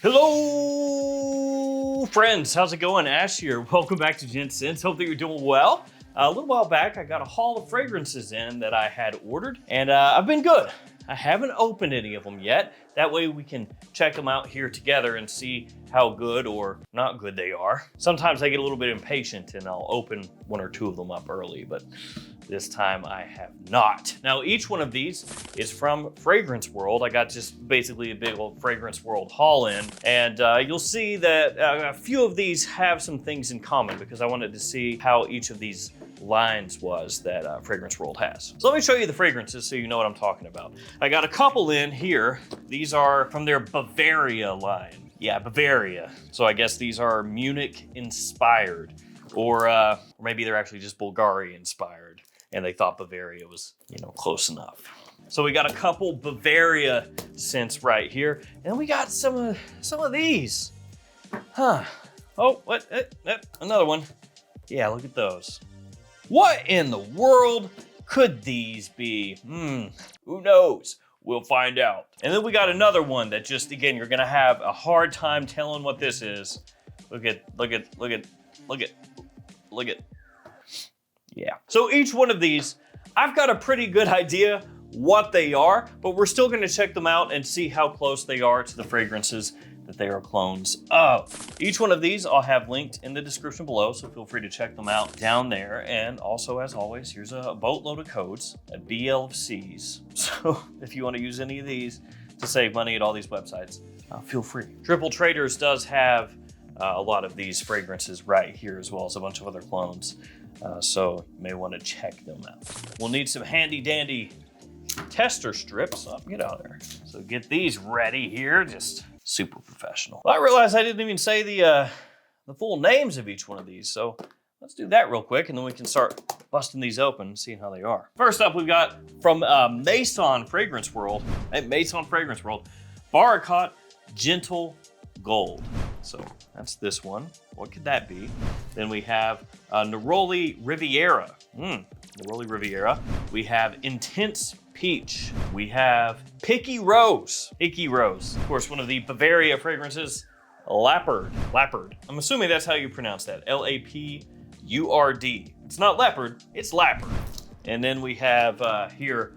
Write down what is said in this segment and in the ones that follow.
Hello, friends. How's it going? Ash here. Welcome back to Gents. Hope that you're doing well. A little while back, I got a haul of fragrances in that I had ordered, and I've been good. I haven't opened any of them yet. That way we can check them out here together and see how good or not good they are. Sometimes I get a little bit impatient and I'll open one or two of them up early, but this time I have not. Now, each one of these is from Fragrance World. I got just basically a big old Fragrance World haul in, and you'll see that a few of these have some things in common because I wanted to see how each of these lines was that Fragrance World has. So let me show you the fragrances so you know what I'm talking about. I got a couple in here. These are from their Bavaria line. Yeah, Bavaria. So I guess these are Munich inspired, or maybe they're actually just Bulgaria inspired, and they thought Bavaria was, close enough. So we got a couple Bavaria scents right here, and we got some of these. Huh? Oh, what? Another one. Yeah, look at those. What in the world could these be? Who knows? We'll find out. And then we got another one that just, again, you're gonna have a hard time telling what this is. Look at. Yeah. So each one of these, I've got a pretty good idea what they are, but we're still gonna check them out and see how close they are to the fragrances that they are clones of. Each one of these I'll have linked in the description below, so feel free to check them out down there. And also, as always, here's a boatload of codes at BLCs. So if you want to use any of these to save money at all these websites, feel free. Triple Traders does have a lot of these fragrances right here, as well as a bunch of other clones. So you may want to check them out. We'll need some handy dandy tester strips. Oh, get out of there. So get these ready here, just super professional. Well, I realized I didn't even say the full names of each one of these, so let's do that real quick, and then we can start busting these open and seeing how they are. First up, we've got from Maison Fragrance World, Barakat Gentle Gold. So that's this one. What could that be? Then we have Naroli Riviera. Naroli Riviera. We have Intense Peach. We have Picky Rose. Of course, one of the Bavaria fragrances, Lapurd. I'm assuming that's how you pronounce that. Lapurd. It's not leopard, it's Lapurd. And then we have here,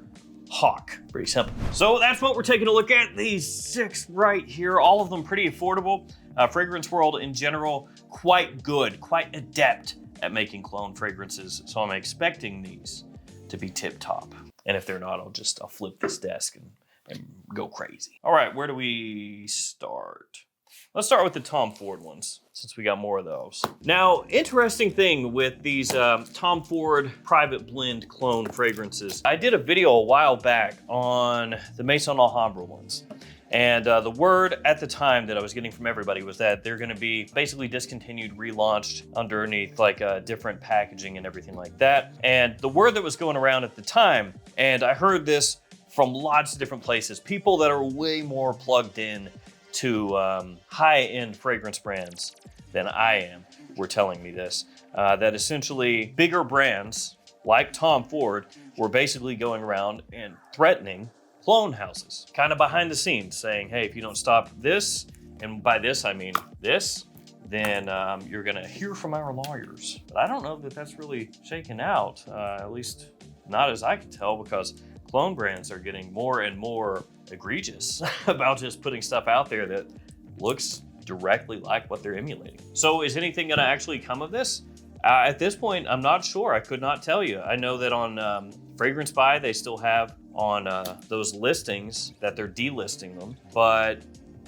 Hawk. Pretty simple. So that's what we're taking a look at. These 6 right here, all of them pretty affordable. Fragrance World in general, quite good, quite adept at making clone fragrances. So I'm expecting these to be tip top. And if they're not, I'll flip this desk and go crazy. All right, where do we start? Let's start with the Tom Ford ones, since we got more of those. Now, interesting thing with these Tom Ford private blend clone fragrances. I did a video a while back on the Maison Alhambra ones. And the word at the time that I was getting from everybody was that they're gonna be basically discontinued, relaunched underneath like different packaging and everything like that. And the word that was going around at the time, and I heard this from lots of different places, people that are way more plugged in to high-end fragrance brands than I am were telling me this, that essentially bigger brands like Tom Ford were basically going around and threatening clone houses, kind of behind the scenes, saying, hey, if you don't stop this, and by this I mean this, then you're gonna hear from our lawyers. But I don't know that that's really shaken out, at least not as I can tell, because clone brands are getting more and more egregious about just putting stuff out there that looks directly like what they're emulating. So is anything gonna actually come of this? At this point, I'm not sure. I could not tell you. I know that on Fragrance Buy, they still have on those listings that they're delisting them, but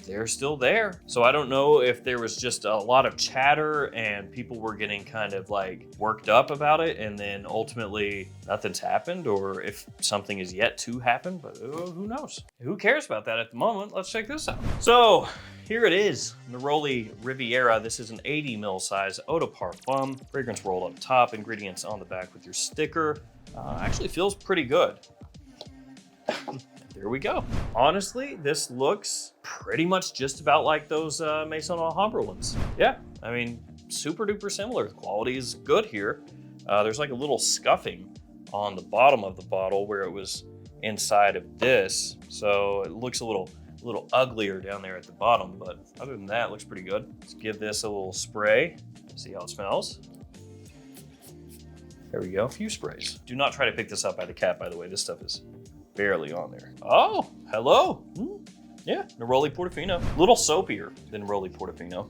they're still there. So I don't know if there was just a lot of chatter and people were getting kind of like worked up about it, and then ultimately nothing's happened, or if something is yet to happen, but who knows? Who cares about that at the moment? Let's check this out. So here it is, Naroli Riviera. This is an 80 ml size eau de parfum. Fragrance World up top, ingredients on the back with your sticker. Actually feels pretty good. There we go. Honestly, this looks pretty much just about like those Maison Alhambra ones. Yeah, I mean, super duper similar. The quality is good here. There's like a little scuffing on the bottom of the bottle where it was inside of this. So it looks a little a little uglier down there at the bottom, but other than that, it looks pretty good. Let's give this a little spray, see how it smells. There we go, a few sprays. Do not try to pick this up by the cap, by the way. This stuff is barely on there. Oh, hello. Yeah, Naroli Portofino. A little soapier than Naroli Portofino.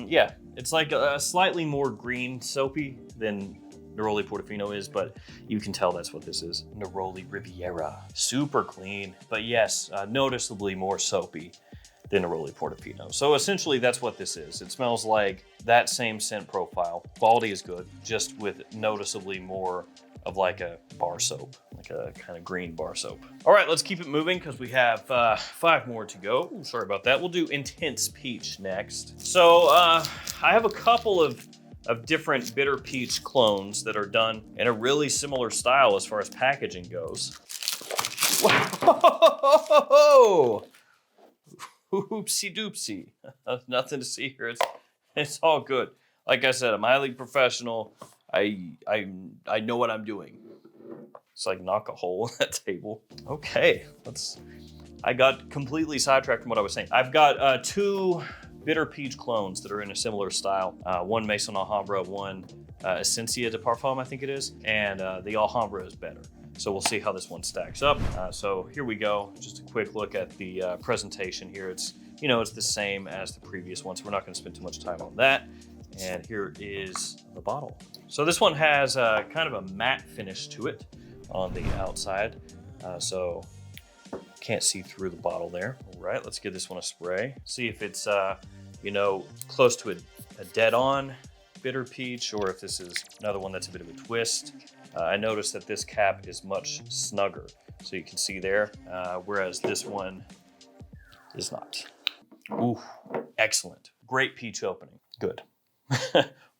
Yeah, it's like a slightly more green soapy than Naroli Portofino is, but you can tell that's what this is. Naroli Riviera. Super clean, but yes, noticeably more soapy than Naroli Portofino. So essentially that's what this is. It smells like that same scent profile. Quality is good, just with noticeably more of like a bar soap, like a kind of green bar soap. All right, let's keep it moving because we have 5 more to go. Ooh, sorry about that. We'll do Intense Peach next. So I have a couple of different bitter peach clones that are done in a really similar style as far as packaging goes. Whoa! Oopsie doopsie. Nothing to see here. It's all good. Like I said, I'm highly professional. I know what I'm doing. It's like knock a hole in that table. Okay, I got completely sidetracked from what I was saying. I've got 2 bitter peach clones that are in a similar style. One Maison Alhambra, one Essentia de Parfum, I think it is. And the Alhambra is better. So we'll see how this one stacks up. So here we go. Just a quick look at the presentation here. It's the same as the previous one, so we're not gonna spend too much time on that. And here is the bottle. So this one has kind of a matte finish to it on the outside. So can't see through the bottle there. All right, let's give this one a spray. See if it's, close to a dead-on bitter peach, or if this is another one that's a bit of a twist. I noticed that this cap is much snugger, so you can see there, whereas this one is not. Ooh, excellent. Great peach opening. Good.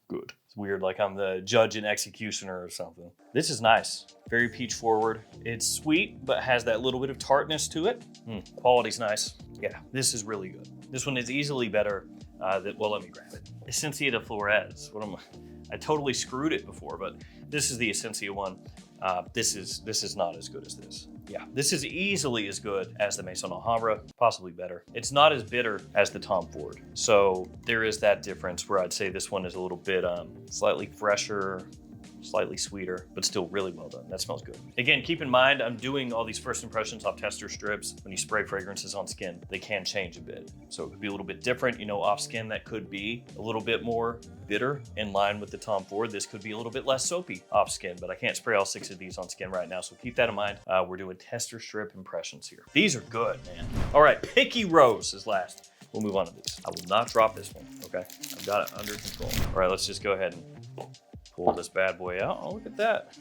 Good. It's weird, like I'm the judge and executioner or something. This is nice. Very peach forward. It's sweet, but has that little bit of tartness to it. Quality's nice. Yeah, this is really good. This one is easily better well, let me grab it. Essentia de Flores. I totally screwed it before, but this is the Essentia one. This is not as good as this. Yeah, this is easily as good as the Maison Alhambra, possibly better. It's not as bitter as the Tom Ford. So there is that difference where I'd say this one is a little bit slightly fresher, slightly sweeter, but still really well done. That smells good. Again, keep in mind, I'm doing all these first impressions off tester strips. When you spray fragrances on skin, they can change a bit. So it could be a little bit different. Off skin, that could be a little bit more bitter in line with the Tom Ford. This could be a little bit less soapy off skin, but I can't spray all 6 of these on skin right now. So keep that in mind. We're doing tester strip impressions here. These are good, man. All right, Picky Rose is last. We'll move on to these. I will not drop this one, okay? I've got it under control. All right, let's just go ahead and pull this bad boy out. Oh, look at that.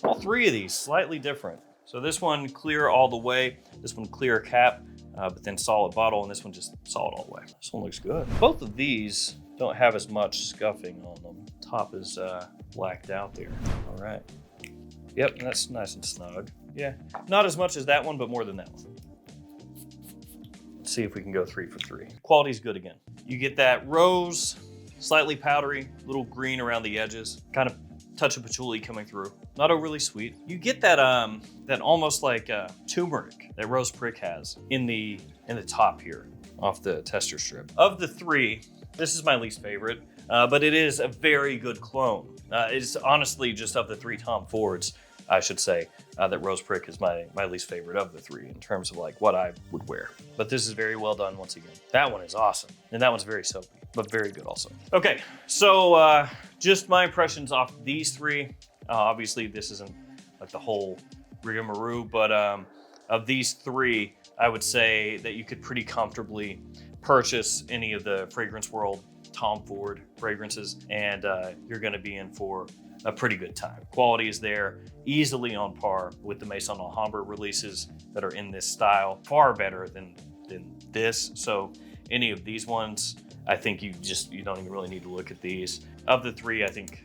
All 3 of these slightly different. So this one clear all the way, this one clear cap, but then solid bottle, and this one just solid all the way. This one looks good. Both of these don't have as much scuffing on them. Top is blacked out there. All right. Yep, that's nice and snug. Yeah, not as much as that one, but more than that one. Let's see if we can go 3 for 3. Quality's good again. You get that rose, slightly powdery, little green around the edges, kind of touch of patchouli coming through. Not overly sweet. You get that that almost like turmeric that Rose Prick has in the top here off the tester strip. Of the 3, this is my least favorite, but it is a very good clone. It's honestly just of the 3 Tom Fords, I should say, that Rose Prick is my least favorite of the 3 in terms of like what I would wear. But this is very well done once again. That one is awesome, and that one's very soapy, but very good also. Okay, so just my impressions off these 3. Obviously, this isn't like the whole rigmarole, but of these 3, I would say that you could pretty comfortably purchase any of the Fragrance World Tom Ford fragrances, and you're gonna be in for a pretty good time. Quality is there, easily on par with the Maison Alhambra releases that are in this style, far better than this. So any of these ones, I think you don't even really need to look at these. Of the 3, I think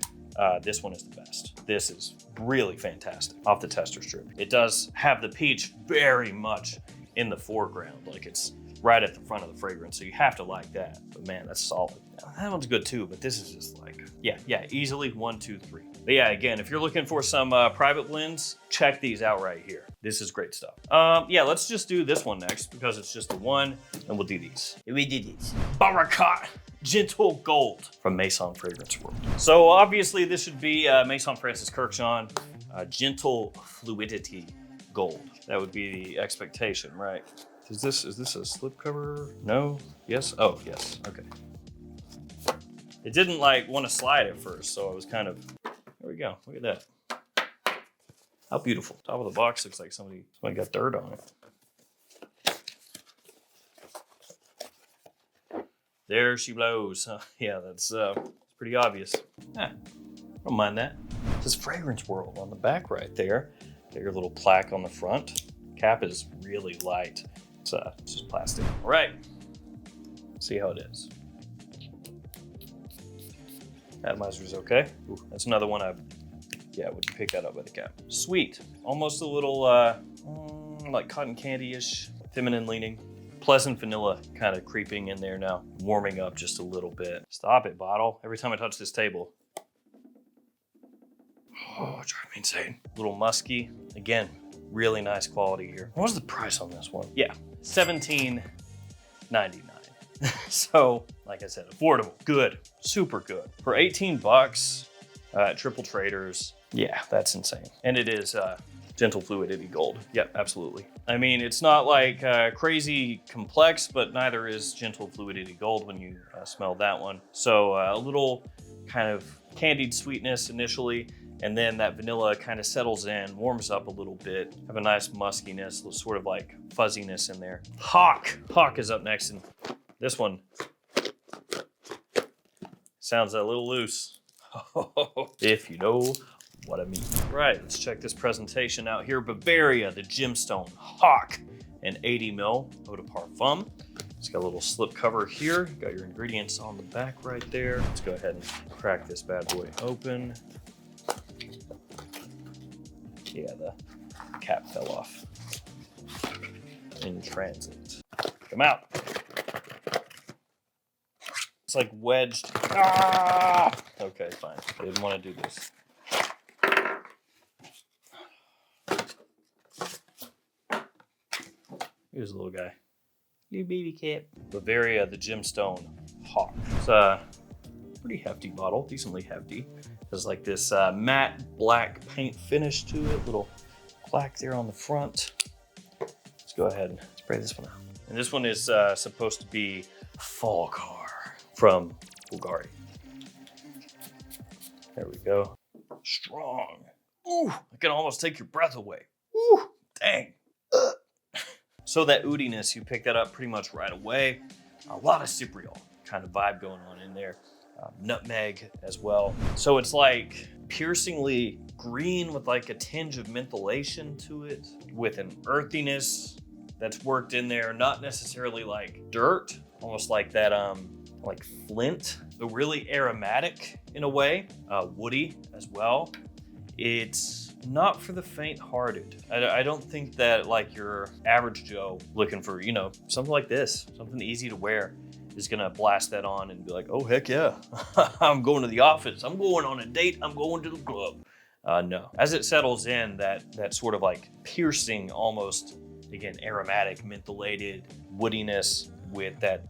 this one is the best. This is really fantastic off the tester strip. It does have the peach very much in the foreground, like it's right at the front of the fragrance. So you have to like that. But man, that's solid. Now, that one's good too, but this is just like, yeah, easily 1, 2, 3. But yeah, again, if you're looking for some private blends, check these out right here. This is great stuff. Yeah, let's just do this one next because it's just the one, and we'll do these. We did these. Bavaria Gentle Gold from Maison Fragrance World. So obviously this should be Maison Francis Kurkdjian Gentle Fluidity Gold. That would be the expectation, right? Is this a slipcover? No? Yes? Oh, yes. Okay. It didn't like want to slide at first, so I was kind of, there we go. Look at that. How beautiful. Top of the box looks like somebody got dirt on it. There she blows. Yeah, that's pretty obvious. I don't mind that. It says Fragrance World on the back right there. Got your little plaque on the front. Cap is really light. It's just plastic. All right. See how it is. Atomizer's okay. Ooh, that's another one I wouldn't pick that up with a cap. Sweet. Almost a little like cotton candy-ish, feminine leaning. Pleasant vanilla kind of creeping in there now. Warming up just a little bit. Stop it, bottle. Every time I touch this table. Oh, it drives me insane. A little musky. Again, really nice quality here. What was the price on this one? Yeah, $17.99. So, like I said, affordable, good, super good. For 18 bucks at Triple Traders, yeah, that's insane. And it is Gentle Fluidity Gold. Yep, absolutely. I mean, it's not like crazy complex, but neither is Gentle Fluidity Gold when you smell that one. So a little kind of candied sweetness initially, and then that vanilla kind of settles in, warms up a little bit, have a nice muskiness, sort of like fuzziness in there. Hawk is up next, and this one sounds a little loose, if you know what I mean. Right, let's check this presentation out here. Bavaria, the Gemstone Hawk, an 80 ml eau de parfum. It's got a little slip cover here. Got your ingredients on the back right there. Let's go ahead and crack this bad boy open. Yeah, the cap fell off in transit. Come out. It's like wedged. Ah! Okay, fine. I didn't want to do this. Here's a little guy. Little baby cap. Bavaria, the Gemstone Hawk. It's a pretty hefty bottle, decently hefty. There's like this matte black paint finish to it. Little plaque there on the front. Let's go ahead and spray this one out. And this one is supposed to be Falkar from Bulgaria. There we go. Strong. Ooh, I can almost take your breath away. Ooh, dang. So that oudiness, you pick that up pretty much right away. A lot of cypriol kind of vibe going on in there. Nutmeg as well. So it's like piercingly green with like a tinge of mentholation to it, with an earthiness that's worked in there, not necessarily like dirt, almost like that like flint, but really aromatic in a way, woody as well. It's not for the faint-hearted. I don't think that like your average Joe looking for, you know, something like this, something easy to wear, is gonna blast that on and be like, oh, heck yeah, I'm going to the office, I'm going on a date, I'm going to the club. No, as it settles in, that sort of like piercing, almost, again, aromatic, mentholated woodiness with that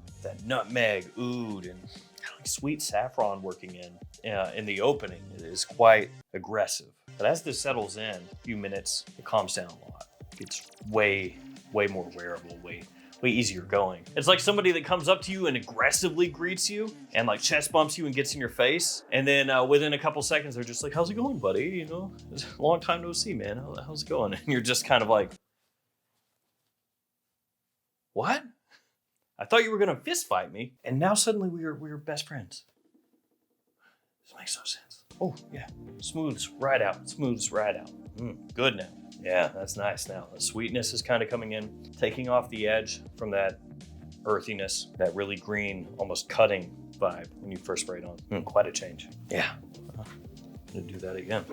nutmeg, oud, and kind of like sweet saffron working in the opening, it is quite aggressive. But as this settles in, a few minutes, it calms down a lot. It's way more wearable, way easier going. It's like somebody that comes up to you and aggressively greets you and like chest bumps you and gets in your face. And then within a couple seconds, they're just like, how's it going, buddy? You know, it's a long time no see, man. How's it going? And you're just kind of like, what? I thought you were gonna fist fight me. And now suddenly we are best friends. This makes no sense. Oh yeah, smooths right out, good now. Yeah, that's nice now. The sweetness is kind of coming in, taking off the edge from that earthiness, that really green, almost cutting vibe when you first spray it on. Quite a change. Yeah, I'm gonna do that again.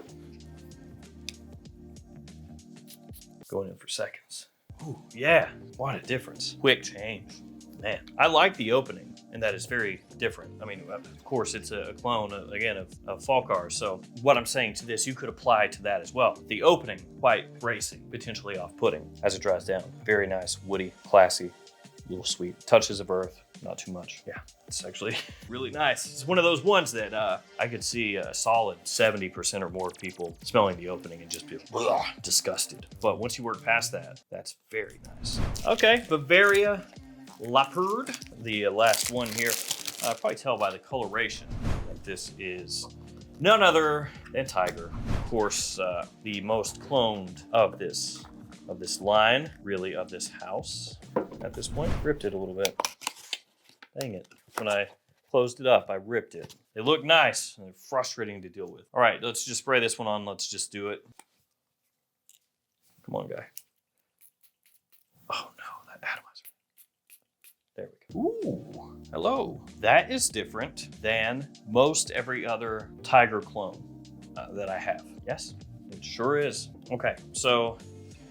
Going in for seconds. Ooh, yeah, what a difference. Quick change. Man, I like the opening, and that is very different. I mean, of course, it's a clone, again, of Falcar. So what I'm saying to this, you could apply to that as well. The opening, quite racy, potentially off-putting as it dries down. Very nice, woody, classy, a little sweet. Touches of earth, not too much. Yeah, it's actually really nice. It's one of those ones that I could see a solid 70% or more of people smelling the opening and just be disgusted. But once you work past that, that's very nice. Okay, Bavaria Leopard, the last one here. Probably tell by the coloration that this is none other than Tiger. Of course, the most cloned of this line, really of this house at this point. Ripped it a little bit. Dang it. When I closed it up, I ripped it. They look nice and they're frustrating to deal with. All right, let's just spray this one on. Let's just do it. Come on, guy. Oh no, that atomizer. There we go. Ooh, hello. That is different than most every other Tiger clone that I have. Yes, it sure is. Okay, so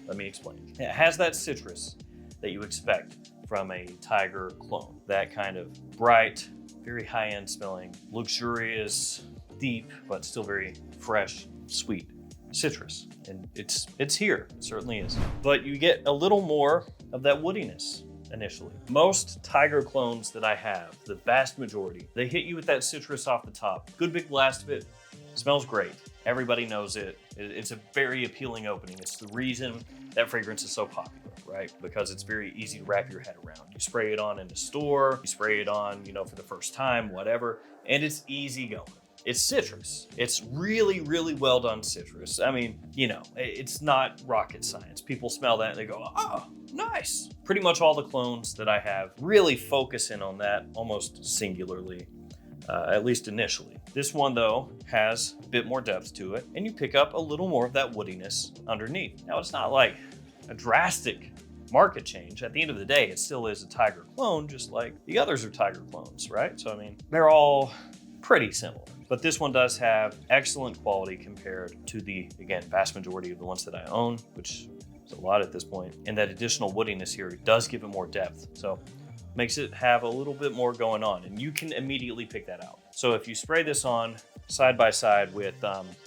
let me explain. It has that citrus that you expect from a Tiger clone. That kind of bright, very high-end smelling, luxurious, deep, but still very fresh, sweet citrus. And it's here, it certainly is. But you get a little more of that woodiness initially. Most Tiger clones that I have, the vast majority, they hit you with that citrus off the top. Good big blast of it, smells great. Everybody knows it. It's a very appealing opening. It's the reason that fragrance is so popular, right? Because it's very easy to wrap your head around. You spray it on in the store, you spray it on, for the first time, whatever, and it's easy going. It's citrus. It's really, really well done citrus. I mean, it's not rocket science. People smell that and they go, oh, nice. Pretty much all the clones that I have really focus in on that almost singularly, at least initially. This one, though, has a bit more depth to it, and you pick up a little more of that woodiness underneath. Now, it's not like a drastic market change. At the end of the day, it still is a Tiger clone, just like the others are Tiger clones, right? So, I mean, they're all pretty similar. But this one does have excellent quality compared to the, again, vast majority of the ones that I own, which is a lot at this point. And that additional woodiness here does give it more depth. So makes it have a little bit more going on, and you can immediately pick that out. So if you spray this on side by side with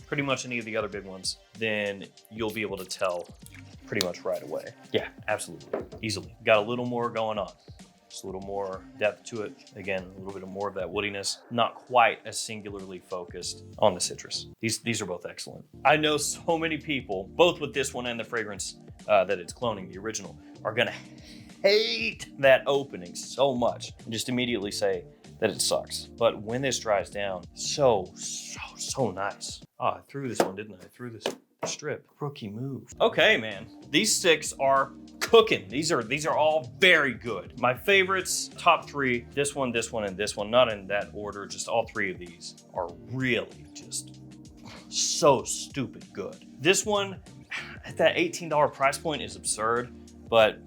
pretty much any of the other big ones, then you'll be able to tell pretty much right away. Yeah, absolutely, easily. Got a little more going on. Just a little more depth to it. Again, a little bit more of that woodiness. Not quite as singularly focused on the citrus. These are both excellent. I know so many people, both with this one and the fragrance that it's cloning, the original, are gonna hate that opening so much and just immediately say that it sucks. But when this dries down, so nice. Oh, I threw this one, didn't I? I threw this strip. Rookie move. Okay, man. These 6 are cooking. These are all very good. My favorites, top 3, this one, and this one, not in that order, just all 3 of these are really just so stupid good. This one at that $18 price point is absurd, but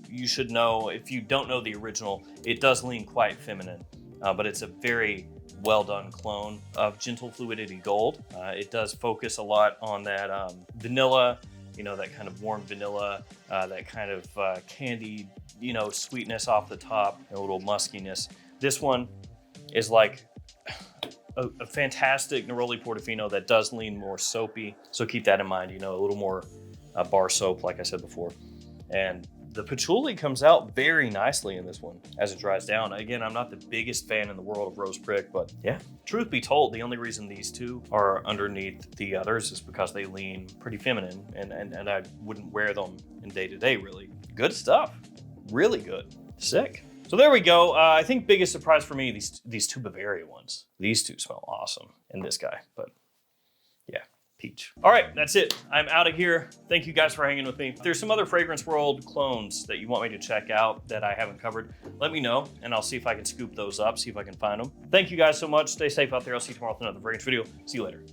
you should know, if you don't know the original, it does lean quite feminine, but it's a very well done clone of Gentle Fluidity Gold. It does focus a lot on that vanilla, that kind of warm vanilla, that kind of candied, sweetness off the top, and a little muskiness. This one is like a fantastic Naroli Portofino that does lean more soapy, so keep that in mind, a little more bar soap, like I said before. And the patchouli comes out very nicely in this one as it dries down. Again, I'm not the biggest fan in the world of Rose Prick, but yeah, truth be told, the only reason these 2 are underneath the others is because they lean pretty feminine, and I wouldn't wear them in day-to-day, really. Good stuff. Really good. Sick. So there we go. I think biggest surprise for me, these 2 Bavaria ones. These 2 smell awesome, and this guy, but yeah. Peach. All right, that's it. I'm out of here. Thank you guys for hanging with me. If there's some other Fragrance World clones that you want me to check out that I haven't covered, let me know, and I'll see if I can scoop those up, see if I can find them. Thank you guys so much. Stay safe out there. I'll see you tomorrow with another fragrance video. See you later.